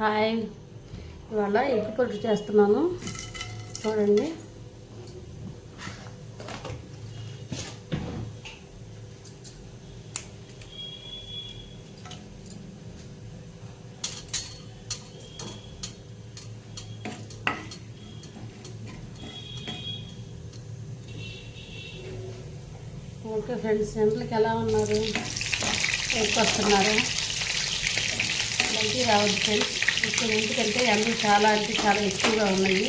Hi, ఇవాళ egg పొట్టు చేస్తున్నాను. చూడండి. ఓకే ఫ్రెండ్స్, ఎండలకి ఎలా ఉన్నారు? వస్తున్నారు బయటికి రావద్దు ఫ్రెండ్స్. ఇప్పుడు ఎందుకంటే ఎండలు చాలా ఎక్కువగా ఉన్నాయి.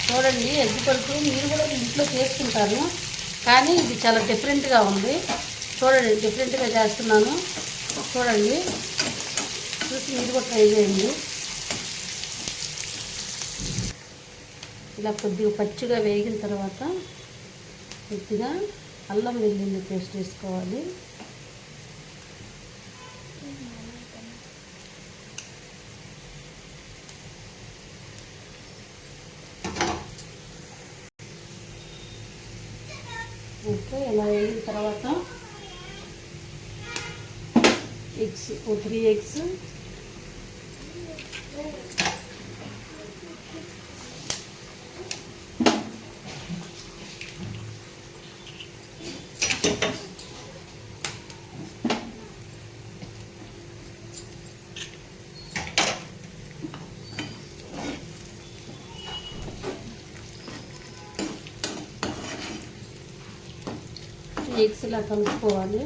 చూడండి, ఎగ్ పొట్టు మీరు కూడా ఇంట్లో చేసుకుంటారు, కానీ ఇది చాలా డిఫరెంట్గా ఉంది. చూడండి, డిఫరెంట్గా చేస్తున్నాను. చూడండి, చూసి మీరు కూడా ట్రై చేయండి. ఇలా కొద్దిగా పచ్చిగా వేగిన తర్వాత కొద్దిగా అల్లం వెల్లుల్లి పేస్ట్ వేసుకోవాలి. ఓకే, ఇలా వేగిన తర్వాత ఎగ్స్ 3 ఎగ్స్, ఎగ్స్ ఇలా కలుపుకోవాలి.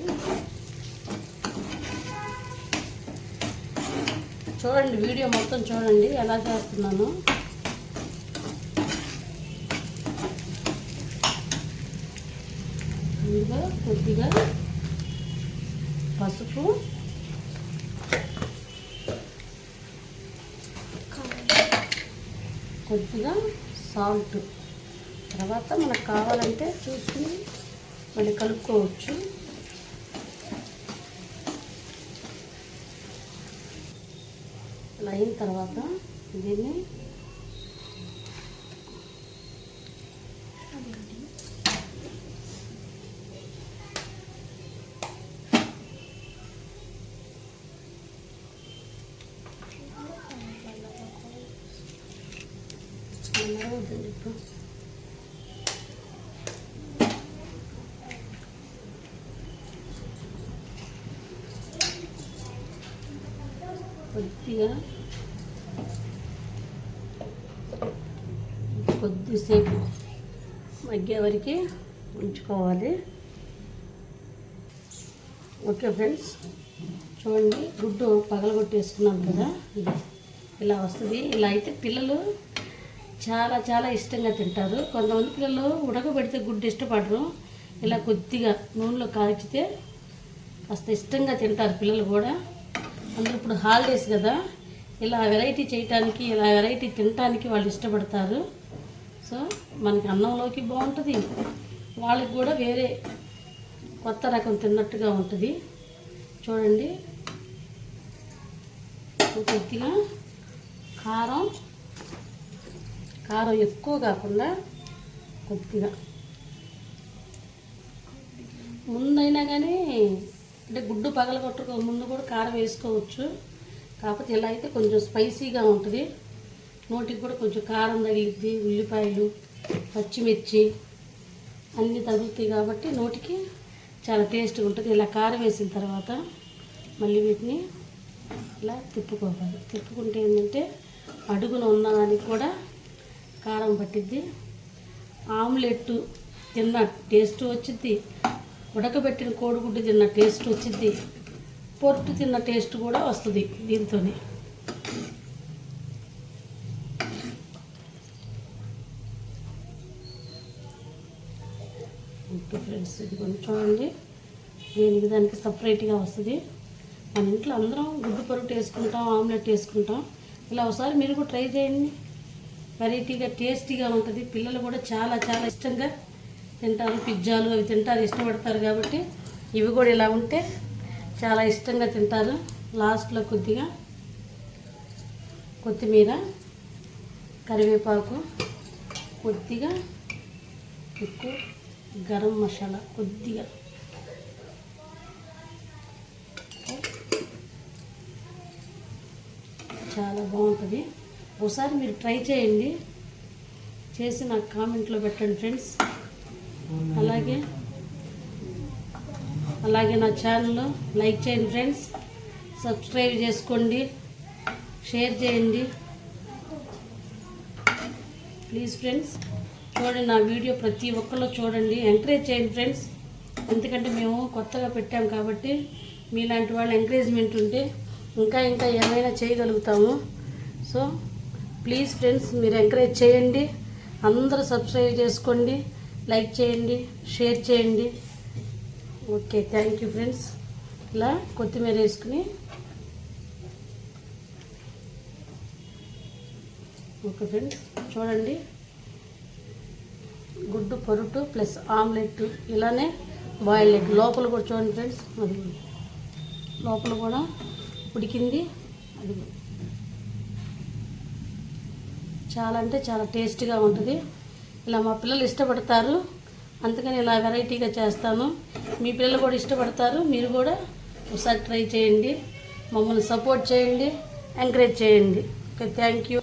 చూడండి, వీడియో మొత్తం చూడండి ఎలా చేస్తున్నాను. ఇందులో కొద్దిగా పసుపు, కొద్దిగా సాల్ట్, తర్వాత మనకు కావాలంటే చూసుకుని మళ్ళీ కలుపుకోవచ్చు. అలా అయిన తర్వాత దీన్ని కొద్దిసేపు మగ్గే వరకు ఉంచుకోవాలి. ఓకే ఫ్రెండ్స్, చూడండి, గుడ్డు పగలగొట్టేసుకున్నాం కదా, ఇది ఇలా వస్తుంది. ఇలా అయితే పిల్లలు చాలా ఇష్టంగా తింటారు. కొంతమంది పిల్లలు ఉడకబెడితే గుడ్డు ఇష్టపడరు. ఇలా కొద్దిగా నూనెలో కాల్చితే కాస్త ఇష్టంగా తింటారు పిల్లలు కూడా. అందులో ఇప్పుడు హాలిడేస్ కదా, ఇలా వెరైటీ చేయటానికి, ఇలా వెరైటీ తినటానికి వాళ్ళు ఇష్టపడతారు. సో మనకి అన్నంలోకి బాగుంటుంది, వాళ్ళకి కూడా వేరే కొత్త రకం తిన్నట్టుగా ఉంటుంది. చూడండి, కొద్దిగా కారం ఎక్కువ కాకుండా కొద్దిగా ముందైనా కానీ, అంటే గుడ్డు పగలగొట్టుకో ముందు కూడా కారం వేసుకోవచ్చు. కాకపోతే ఇలా అయితే కొంచెం స్పైసీగా ఉంటుంది, నోటికి కూడా కొంచెం కారం తగిలిద్ది. ఉల్లిపాయలు, పచ్చిమిర్చి అన్నీ తగులుతాయి కాబట్టి నోటికి చాలా టేస్ట్గా ఉంటుంది. ఇలా కారం వేసిన తర్వాత మళ్ళీ వీటిని ఇలా తిప్పుకోవాలి. తిప్పుకుంటే ఏంటంటే అడుగున ఉన్నదానికి కూడా కారం పట్టిద్ది. ఆమ్లెట్ తిన్న టేస్ట్ వచ్చిద్ది, ఉడకబెట్టిన కోడిగుడ్డు తిన్న టేస్ట్ వచ్చిద్ది, పొట్టు తిన్న టేస్ట్ కూడా వస్తుంది దీంతో. ఓకే ఫ్రెండ్స్, ఇది కొంచెం చూడండి, దానికి సపరేట్గా వస్తుంది. మన ఇంట్లో అందరం గుడ్డు పొరుటు వేసుకుంటాం, ఆమ్లెట్ వేసుకుంటాం. ఇలా ఒకసారి మీరు కూడా ట్రై చేయండి, వెరైటీగా టేస్టీగా ఉంటుంది. పిల్లలు కూడా చాలా ఇష్టంగా తింటారు. పిజ్జాలు అవి తింటారు, ఇష్టపడతారు. కాబట్టి ఇవి కూడా ఇలా ఉంటే చాలా ఇష్టంగా తింటారు. లాస్ట్లో కొద్దిగా కొత్తిమీర, కరివేపాకు, కొద్దిగా ఉప్పు, గరం మసాలా కొద్దిగా, చాలా బాగుంటుంది. ఒకసారి మీరు ట్రై చేయండి, చేసి నాకు కామెంట్లో పెట్టండి ఫ్రెండ్స్. అలాగే నా ఛానల్ లైక్ చేయండి ఫ్రెండ్స్, సబ్స్క్రైబ్ చేసుకోండి, షేర్ చేయండి ప్లీజ్ ఫ్రెండ్స్. చూడండి నా వీడియో ప్రతి ఒక్కళ్ళు చూడండి, ఎంకరేజ్ చేయండి ఫ్రెండ్స్. ఎందుకంటే మేము కొత్తగా పెట్టాం కాబట్టి మీలాంటి వాళ్ళ ఎంకరేజ్మెంట్ ఉంటే ఇంకా ఏమైనా చేయగలుగుతాము. సో ప్లీజ్ ఫ్రెండ్స్, మీరు ఎంకరేజ్ చేయండి, అందరూ సబ్స్క్రైబ్ చేసుకోండి, లైక్ చేయండి, షేర్ చేయండి. Okay, thank you friends. ఇలా కొత్తిమీర వేసుకుని ఓకే ఫ్రెండ్స్, చూడండి గుడ్డు పొరుటు ప్లస్ ఆమ్లెట్, ఇలానే బాయిల్డ్ ఎగ్. లోపల కూడా చూడండి ఫ్రెండ్స్, అది లోపల కూడా ఉడికింది. అది చాలా అంటే చాలా టేస్టీగా ఉంటుంది. ఇలా మా పిల్లలు ఇష్టపడతారు, అందుకని ఇలా వెరైటీగా చేస్తాను. మీ పిల్లలు కూడా ఇష్టపడతారు, మీరు కూడా ఒకసారి ట్రై చేయండి, మమ్మల్ని సపోర్ట్ చేయండి, ఎంకరేజ్ చేయండి. Okay, thank you.